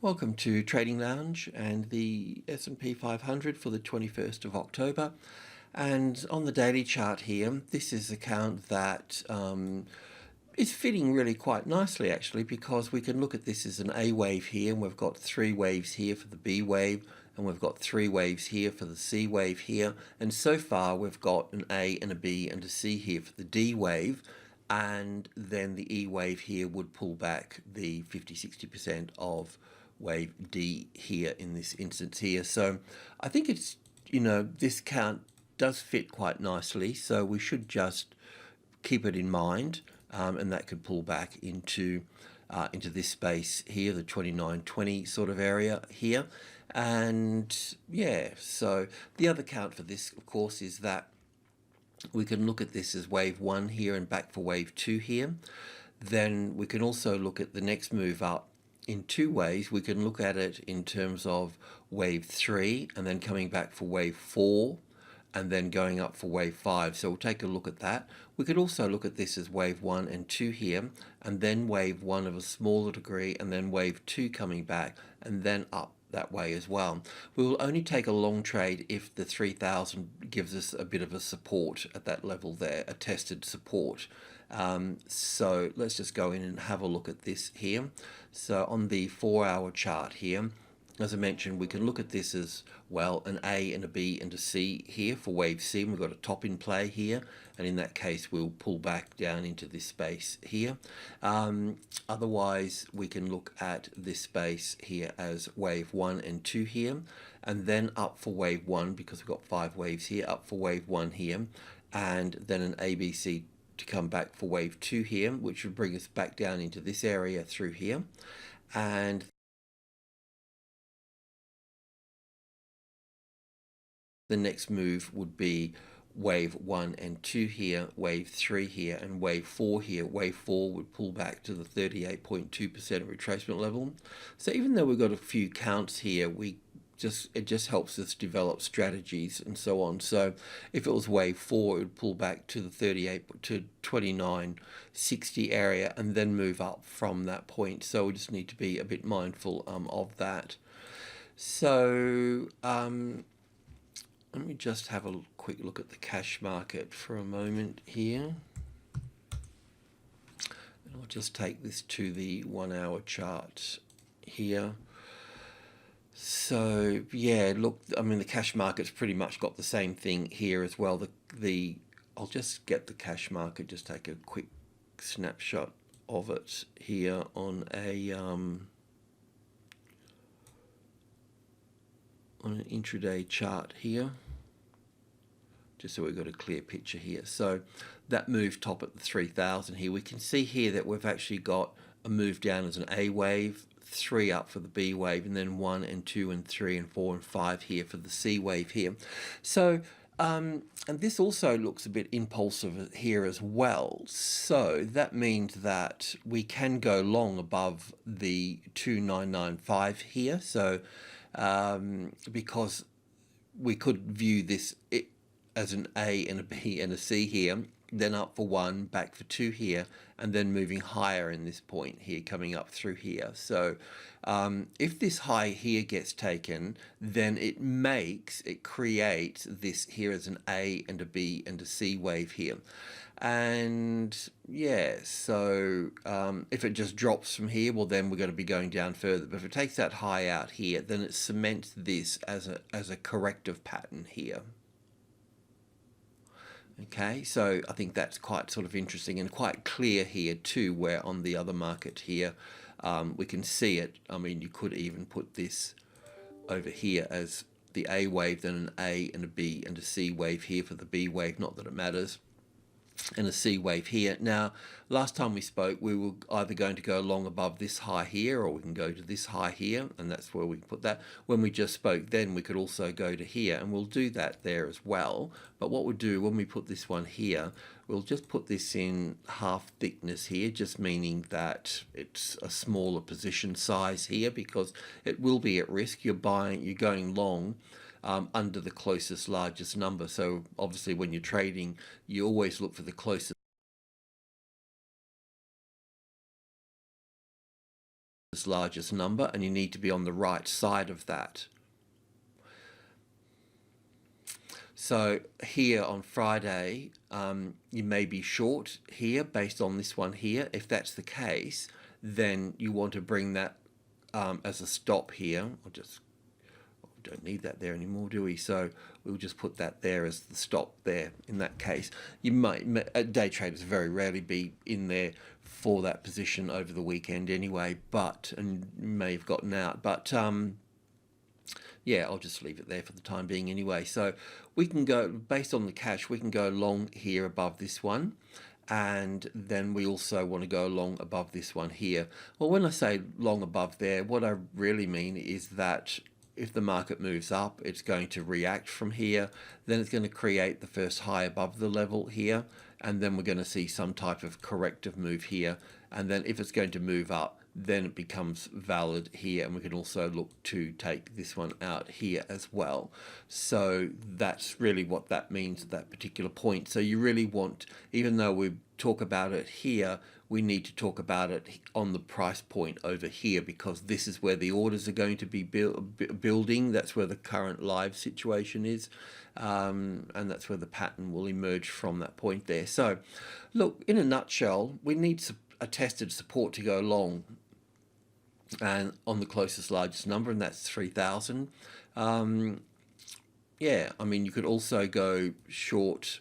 Welcome to Trading Lounge and the SP 500 for the 21st of October. And on the daily chart here, this is a count that is fitting really quite nicely actually, because we can look at this as an A wave here, and we've got 3 waves here for the B wave, and we've got 3 waves here for the C wave here, and so far we've got an A and a B and a C here for the D wave, and then the E wave here would pull back the 50-60% of wave D here in this instance here. So I think it's, this count does fit quite nicely, so we should just keep it in mind, and that could pull back into this space here, the 2920 sort of area here. And yeah, so the other count for this, of course, is that we can look at this as wave 1 here and back for wave 2 here. Then we can also look at the next move up in 2 ways. We can look at it in terms of wave 3 and then coming back for wave 4 and then going up for wave 5. So we'll take a look at that. We could also look at this as wave 1 and 2 here, and then wave 1 of a smaller degree, and then wave 2 coming back, and then up that way as well. We will only take a long trade if the 3000 gives us a bit of a support at that level there, a tested support. So let's just go in and have a look at this here. So on the 4-hour chart here, as I mentioned, we can look at this as, well, an A and a B and a C here for wave C. We've got a top in play here, and in that case we'll pull back down into this space here. Otherwise, we can look at this space here as wave 1 and 2 here, and then up for wave 1, because we've got 5 waves here, up for wave 1 here, and then an ABC to come back for wave 2 here, which would bring us back down into this area through here. And the next move would be wave 1 and 2 here, wave 3 here, and wave 4 here. Wave 4 would pull back to the 38.2% retracement level. So even though we've got a few counts here, it just helps us develop strategies and so on. So if it was wave 4, it would pull back to the 38 to 2960 area and then move up from that point. So we just need to be a bit mindful of that. So let me just have a quick look at the cash market for a moment here. And I'll just take this to the 1-hour chart here. So yeah, look, I mean, the cash market's pretty much got the same thing here as well. I'll just get the cash market, just take a quick snapshot of it here on an intraday chart here, just so we've got a clear picture here. So that move top at the 3000 here, we can see here that we've actually got a move down as an A wave, 3 up for the B wave, and then 1 and 2 and 3 and 4 and 5 here for the C wave here. So and this also looks a bit impulsive here as well. So that means that we can go long above the 2995 here. So because we could view this as an A and a B and a C here, then up for 1, back for 2 here, and then moving higher in this point here, coming up through here. So if this high here gets taken, then it creates this here as an A and a B and a C wave here. And yeah, so if it just drops from here, well, then we're going to be going down further. But if it takes that high out here, then it cements this as a corrective pattern here. Okay, so I think that's quite sort of interesting and quite clear here too, where on the other market here we can see it. I mean, you could even put this over here as the A wave, then an A and a B and a C wave here for the B wave, not that it matters, and a C wave here. Now, last time we spoke, we were either going to go long above this high here, or we can go to this high here, and that's where we put that. When we just spoke then, we could also go to here, and we'll do that there as well. But what we'll do when we put this one here, we'll just put this in half thickness here, just meaning that it's a smaller position size here, because it will be at risk. You're going long under the closest largest number. So obviously when you're trading, you always look for the closest largest number, and you need to be on the right side of that. So here on Friday, you may be short here based on this one here. If that's the case, then you want to bring that as a stop here. We don't need that there anymore, do we? So we'll just put that there as the stop there. In that case, you might, day traders very rarely be in there for that position over the weekend anyway, and you may have gotten out, but yeah, I'll just leave it there for the time being anyway. So we can go, based on the cash, we can go long here above this one, and then we also want to go long above this one here. Well, when I say long above there, what I really mean is that if the market moves up, it's going to react from here, then it's going to create the first high above the level here, and then we're going to see some type of corrective move here, and then if it's going to move up, then it becomes valid here, and we can also look to take this one out here as well. So that's really what that means at that particular point. So you really want, even though we talk about it here, we need to talk about it on the price point over here, because this is where the orders are going to be building. That's where the current live situation is, and that's where the pattern will emerge from that point there. So look, in a nutshell, we need a tested support to go long, and on the closest largest number, and that's 3,000. Yeah, I mean, you could also go short.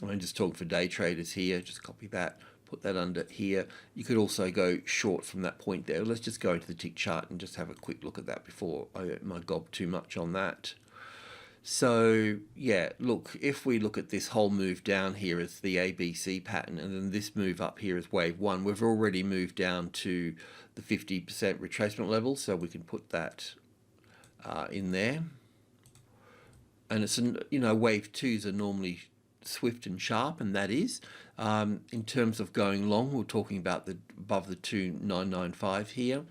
I'm just talking for day traders here. Just copy that, put that under here. You could also go short from that point there. Let's just go into the tick chart and just have a quick look at that before I gob too much on that. So yeah, look, if we look at this whole move down here as the ABC pattern, and then this move up here is wave one, we've already moved down to the 50% retracement level, so we can put that in there. And it's, wave twos are normally swift and sharp, and that is. In terms of going long, we're talking about above the 2995 here.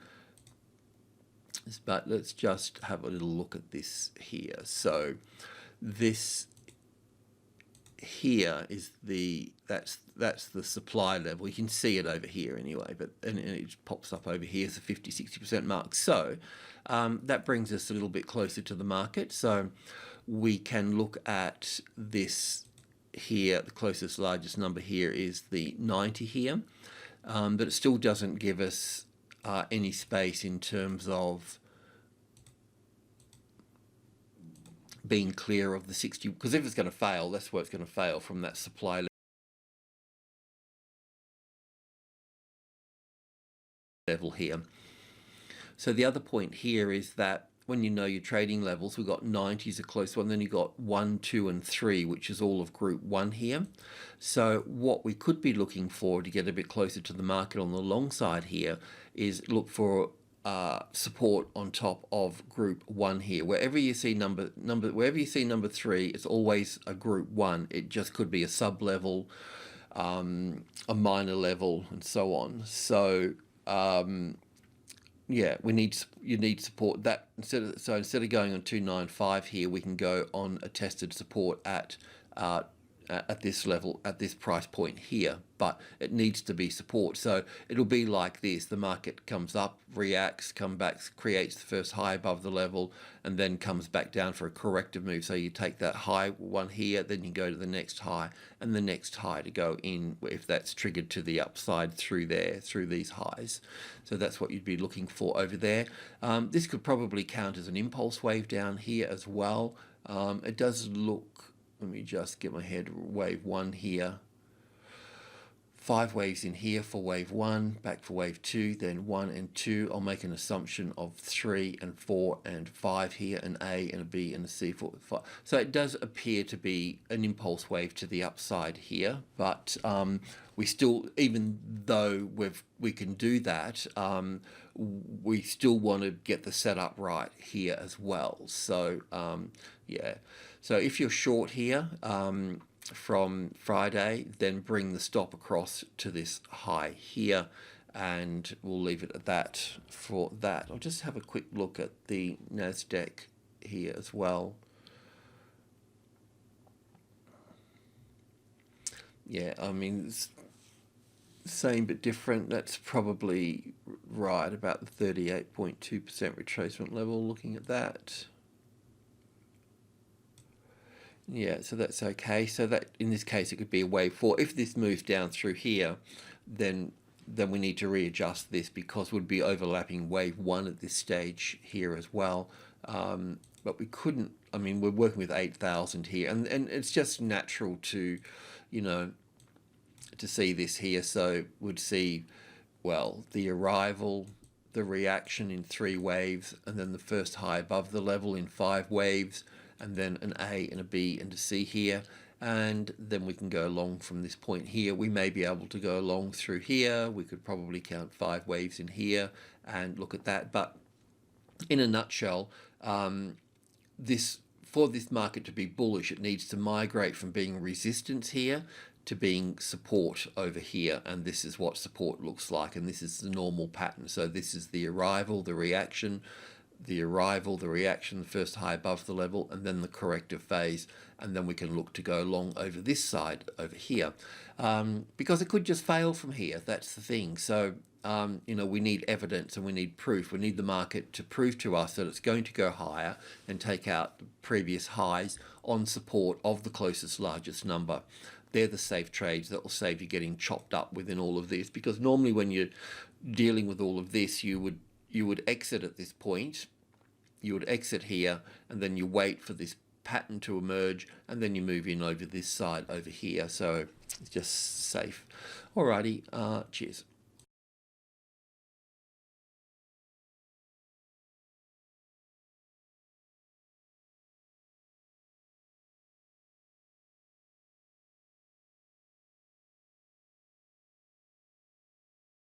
But let's just have a little look at this here. So this here is that's the supply level. You can see it over here anyway, and it pops up over here as a 50-60% mark. So that brings us a little bit closer to the market. So we can look at this here. The closest largest number here is the 90 here, but it still doesn't give us any space in terms of being clear of the 60, because if it's going to fail, that's where it's going to fail, from that supply level here. So the other point here is that when you know your trading levels, we've got 90 is a close one, then you've got 1, 2, and 3, which is all of group 1 here. So what we could be looking for to get a bit closer to the market on the long side here is look for support on top of group 1 here. Wherever you see number 3, it's always a group 1. It just could be a sub level, a minor level, and so on. So yeah, you need support that instead of going on 295 here, we can go on a tested support at this level, at this price point here, but it needs to be support. So it'll be like this: the market comes up, reacts, comes back, creates the first high above the level, and then comes back down for a corrective move. So you take that high one here, then you go to the next high, and the next high to go in if that's triggered to the upside through these highs. So that's what you'd be looking for over there. This could probably count as an impulse wave down here as well. It does look, let me just get my head, wave 1 here. 5 waves in here for wave 1, back for wave 2, then 1 and 2. I'll make an assumption of 3 and 4 and 5 here, an A and a B and a C for 5. So it does appear to be an impulse wave to the upside here, but we still, even though we can do that, we still want to get the setup right here as well. So yeah, so if you're short here from Friday, then bring the stop across to this high here, and we'll leave it at that for that. I'll just have a quick look at the Nasdaq here as well. Yeah, I mean, same but different. That's probably right about the 38.2% retracement level, looking at that. Yeah, so that's okay. So that in this case it could be a wave 4. If this moves down through here, then we need to readjust this because we'd be overlapping wave 1 at this stage here as well. But we couldn't, I mean, we're working with 8,000 here, and it's just natural to, you know, to see this here. So we'd see, well, the arrival, the reaction in 3 waves, and then the first high above the level in 5 waves, and then an A and a B and a C here. And then we can go along from this point here. We may be able to go along through here. We could probably count 5 waves in here and look at that. But in a nutshell, for this market to be bullish, it needs to migrate from being resistance here to being support over here, and this is what support looks like, and this is the normal pattern. So this is the arrival, the reaction, the arrival, the reaction, the first high above the level, and then the corrective phase, and then we can look to go along over this side over here, because it could just fail from here. That's the thing. So you know, we need evidence and we need proof. We need the market to prove to us that it's going to go higher and take out the previous highs on support of the closest largest number. They're the safe trades that will save you getting chopped up within all of this, because normally when you're dealing with all of this, you would exit at this point, you would exit here, and then you wait for this pattern to emerge, and then you move in over this side over here. So it's just safe. Alrighty, cheers.